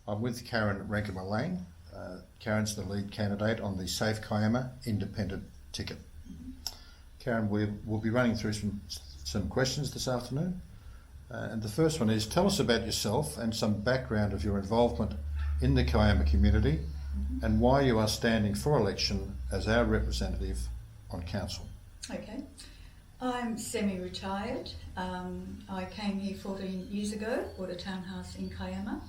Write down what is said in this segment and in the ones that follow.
I'm with Karen Renkema-Lang. Karen's the lead candidate on the Safe Kiama independent ticket. Karen, we'll be running through some questions this afternoon. And the first one is, tell us about yourself and some background of your involvement in the Kiama community and why you are standing for election as our representative on council. Okay. I'm semi-retired. I came here 14 years ago, bought a townhouse in Kiama.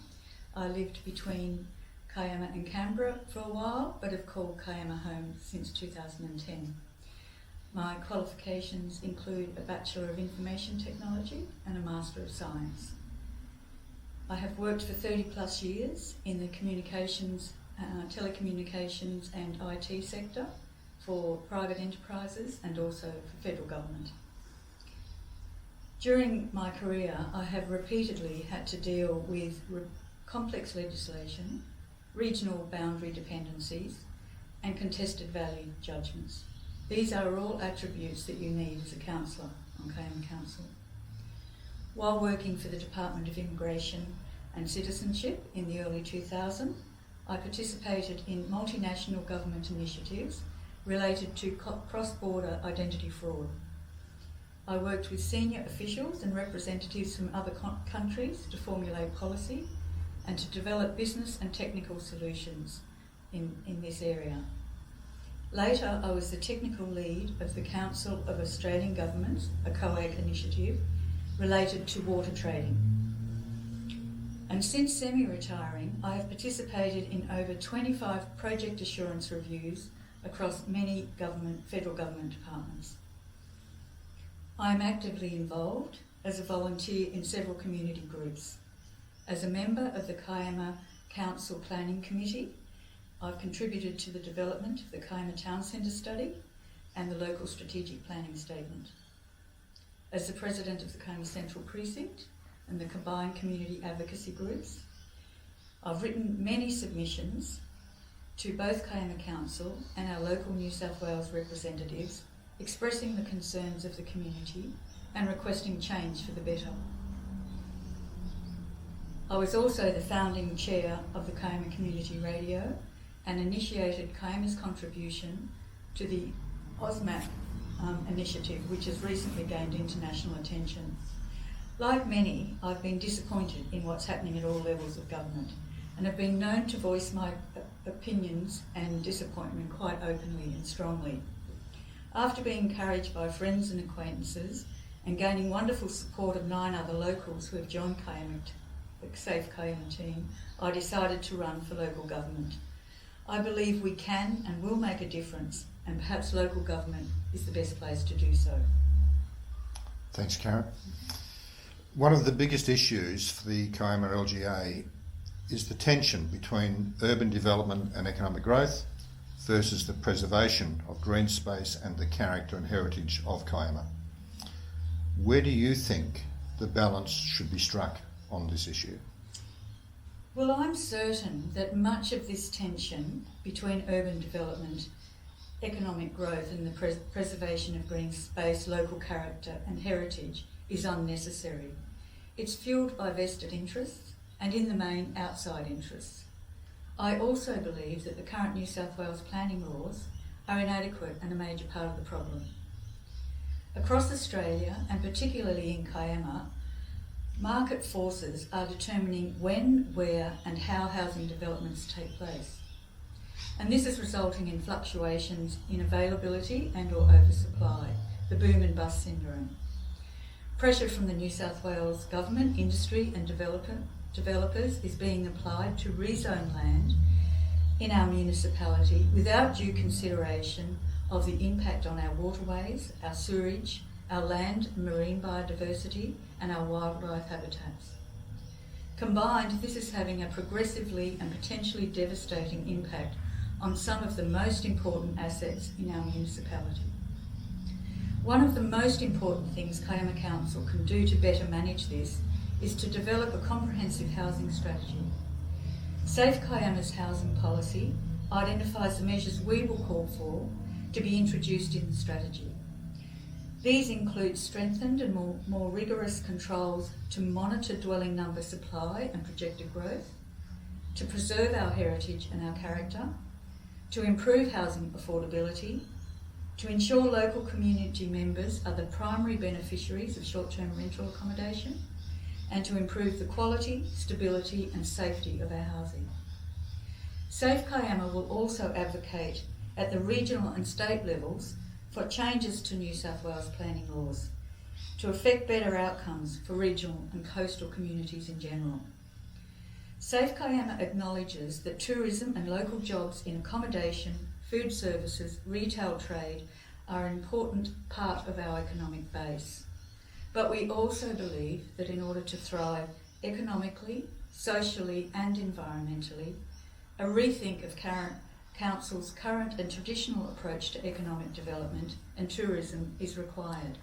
I lived between Kiama and Canberra for a while, but have called Kiama home since 2010. My qualifications include a Bachelor of Information Technology and a Master of Science. I have worked for 30 plus years in the communications, telecommunications and IT sector for private enterprises and also for federal government. During my career, I have repeatedly had to deal with complex legislation, regional boundary dependencies, and contested value judgments. These are all attributes that you need as a councillor on Kiama Council. While working for the Department of Immigration and Citizenship in the early 2000s, I participated in multinational government initiatives related to cross-border identity fraud. I worked with senior officials and representatives from other countries to formulate policy and to develop business and technical solutions in this area. Later, I was the technical lead of the Council of Australian Governments, a COAG initiative related to water trading. And since semi-retiring, I have participated in over 25 project assurance reviews across many federal government departments. I am actively involved as a volunteer in several community groups. As a member of the Kiama Council Planning Committee, I've contributed to the development of the Kiama Town Centre study and the local strategic planning statement. As the president of the Kiama Central Precinct and the combined community advocacy groups, I've written many submissions to both Kiama Council and our local New South Wales representatives, expressing the concerns of the community and requesting change for the better. I was also the founding chair of the Kiama Community Radio and initiated Kiama's contribution to the AUSMAP initiative, which has recently gained international attention. Like many, I've been disappointed in what's happening at all levels of government and have been known to voice my opinions and disappointment quite openly and strongly. After being encouraged by friends and acquaintances and gaining wonderful support of 9 other locals who have joined the Safe Kiama team, I decided to run for local government. I believe we can and will make a difference, and perhaps local government is the best place to do so. Thanks, Karen. One of the biggest issues for the Kiama LGA is the tension between urban development and economic growth versus the preservation of green space and the character and heritage of Kiama. Where do you think the balance should be struck on this issue? Well, I'm certain that much of this tension between urban development, economic growth and the preservation of green space, local character and heritage is unnecessary. It's fuelled by vested interests and in the main outside interests. I also believe that the current New South Wales planning laws are inadequate and a major part of the problem. Across Australia, and particularly in Kiama, market forces are determining when, where and how housing developments take place. And this is resulting in fluctuations in availability and or oversupply, the boom and bust syndrome. Pressure from the New South Wales government, industry and developers is being applied to rezone land in our municipality without due consideration of the impact on our waterways, our sewerage, our land and marine biodiversity and our wildlife habitats. Combined, this is having a progressively and potentially devastating impact on some of the most important assets in our municipality. One of the most important things Kiama Council can do to better manage this is to develop a comprehensive housing strategy. Safe Kiama's housing policy identifies the measures we will call for to be introduced in the strategy. These include strengthened and more rigorous controls to monitor dwelling number supply and projected growth, to preserve our heritage and our character, to improve housing affordability, to ensure local community members are the primary beneficiaries of short-term rental accommodation, and to improve the quality, stability and safety of our housing. Safe Kiama will also advocate at the regional and state levels for changes to New South Wales planning laws to effect better outcomes for regional and coastal communities in general. Safe Kiama acknowledges that tourism and local jobs in accommodation, food services, retail trade are an important part of our economic base. But we also believe that in order to thrive economically, socially and environmentally, a rethink of Council's current and traditional approach to economic development and tourism is required.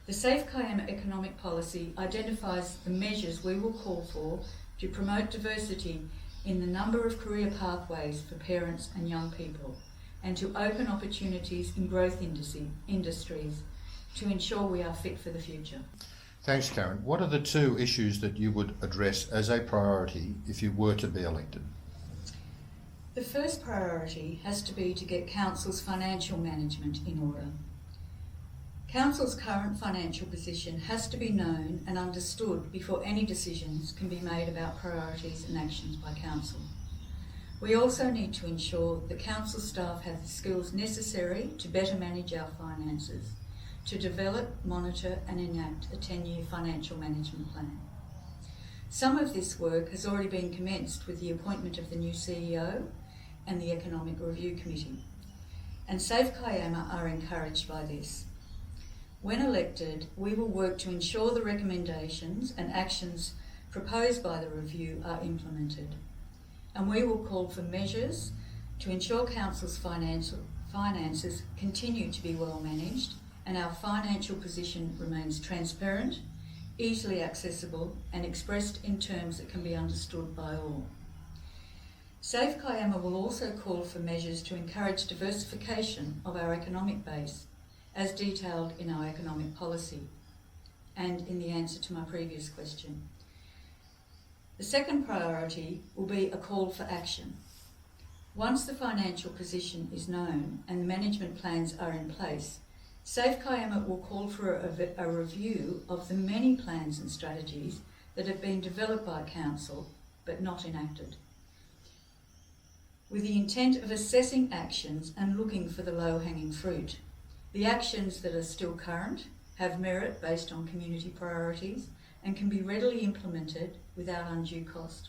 The Safe Kiama economic policy identifies the measures we will call for to promote diversity in the number of career pathways for parents and young people, and to open opportunities in growth industries to ensure we are fit for the future. Thanks, Karen. What are the two issues that you would address as a priority if you were to be elected? The first priority has to be to get Council's financial management in order. Council's current financial position has to be known and understood before any decisions can be made about priorities and actions by Council. We also need to ensure that Council staff have the skills necessary to better manage our finances, to develop, monitor and enact a 10-year financial management plan. Some of this work has already been commenced with the appointment of the new CEO and the Economic Review Committee, and Safe Kiama are encouraged by this. When elected, we will work to ensure the recommendations and actions proposed by the review are implemented, and we will call for measures to ensure Council's finances continue to be well managed and our financial position remains transparent, easily accessible and expressed in terms that can be understood by all. Safe Kiama will also call for measures to encourage diversification of our economic base, as detailed in our economic policy and in the answer to my previous question. The second priority will be a call for action. Once the financial position is known and the management plans are in place, Safe Kiama will call for a review of the many plans and strategies that have been developed by Council but not enacted, with the intent of assessing actions and looking for the low-hanging fruit. The actions that are still current have merit based on community priorities and can be readily implemented without undue cost.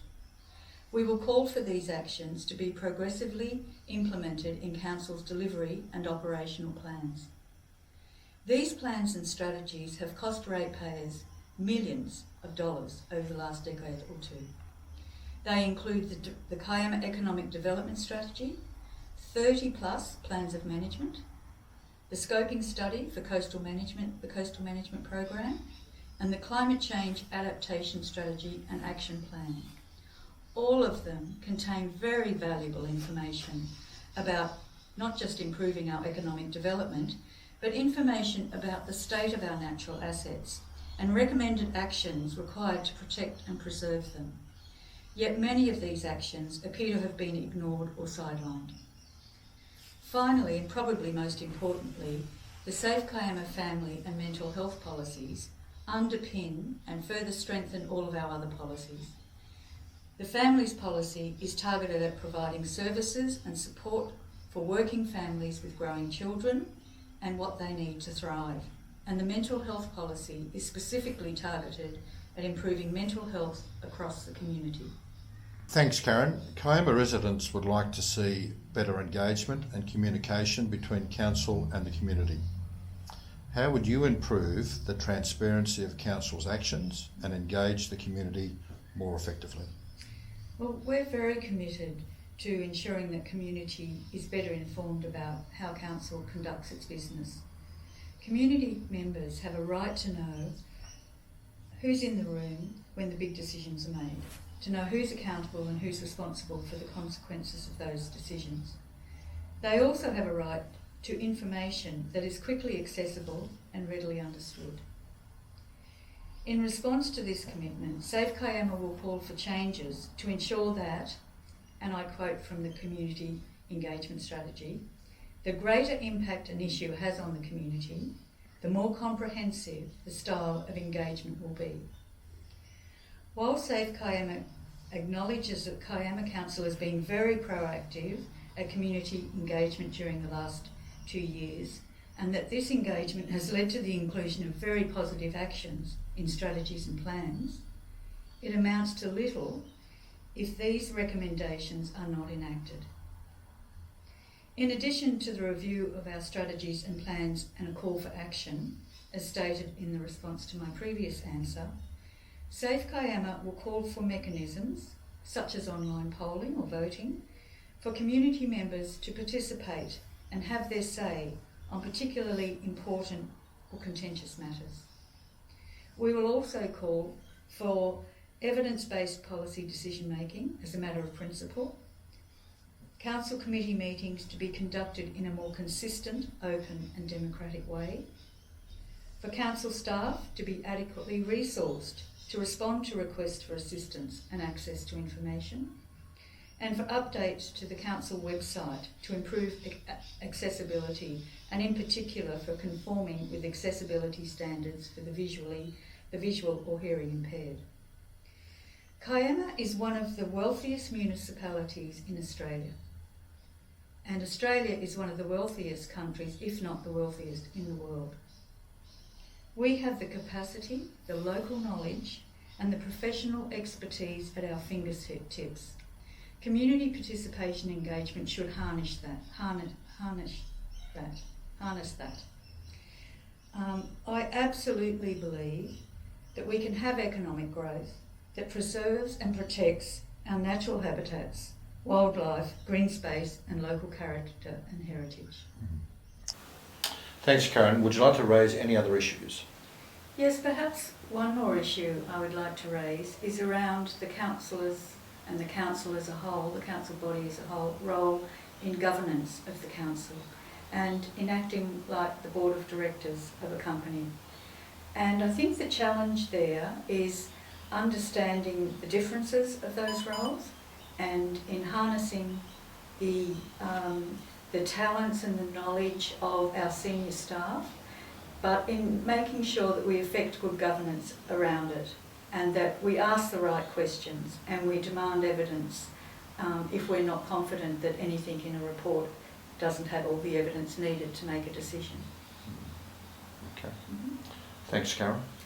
We will call for these actions to be progressively implemented in Council's delivery and operational plans. These plans and strategies have cost ratepayers millions of dollars over the last decade or two. They include the Kiama Economic Development Strategy, 30 plus plans of management, the scoping study for coastal management, the Coastal Management Program, and the Climate Change Adaptation Strategy and Action Plan. All of them contain very valuable information about not just improving our economic development, but information about the state of our natural assets and recommended actions required to protect and preserve them. Yet many of these actions appear to have been ignored or sidelined. Finally, and probably most importantly, the Safe Kiama family and mental health policies underpin and further strengthen all of our other policies. The Families Policy is targeted at providing services and support for working families with growing children and what they need to thrive. And the Mental Health Policy is specifically targeted at improving mental health across the community. Thanks, Karen. Kiama residents would like to see better engagement and communication between Council and the community. How would you improve the transparency of Council's actions and engage the community more effectively? Well, we're very committed to ensuring that community is better informed about how Council conducts its business. Community members have a right to know who's in the room when the big decisions are made, to know who's accountable and who's responsible for the consequences of those decisions. They also have a right to information that is quickly accessible and readily understood. In response to this commitment, Safe Kiama will call for changes to ensure that, and I quote from the Community Engagement Strategy, the greater impact an issue has on the community, the more comprehensive the style of engagement will be. While Safe Kiama acknowledges that Kiama Council has been very proactive at community engagement during the last 2 years, and that this engagement has led to the inclusion of very positive actions in strategies and plans, it amounts to little if these recommendations are not enacted. In addition to the review of our strategies and plans and a call for action, as stated in the response to my previous answer, Safe Kiama will call for mechanisms, such as online polling or voting, for community members to participate and have their say on particularly important or contentious matters. We will also call for evidence-based policy decision-making as a matter of principle, council committee meetings to be conducted in a more consistent, open and democratic way, for council staff to be adequately resourced to respond to requests for assistance and access to information, and for updates to the council website to improve accessibility, and in particular for conforming with accessibility standards for the visual or hearing impaired. Kiama is one of the wealthiest municipalities in Australia, and Australia is one of the wealthiest countries, if not the wealthiest, in the world. We have the capacity, the local knowledge, and the professional expertise at our fingertips. Community participation engagement should harness that. I absolutely believe that we can have economic growth that preserves and protects our natural habitats, wildlife, green space and local character and heritage. Thanks, Karen. Would you like to raise any other issues? Yes, perhaps one more issue I would like to raise is around the councillors and the council as a whole, the council body as a whole, role in governance of the council and in acting like the board of directors of a company. And I think the challenge there is understanding the differences of those roles and in harnessing the talents and the knowledge of our senior staff, but in making sure that we effect good governance around it and that we ask the right questions and we demand evidence if we're not confident that anything in a report doesn't have all the evidence needed to make a decision. Okay. Thanks, Karen.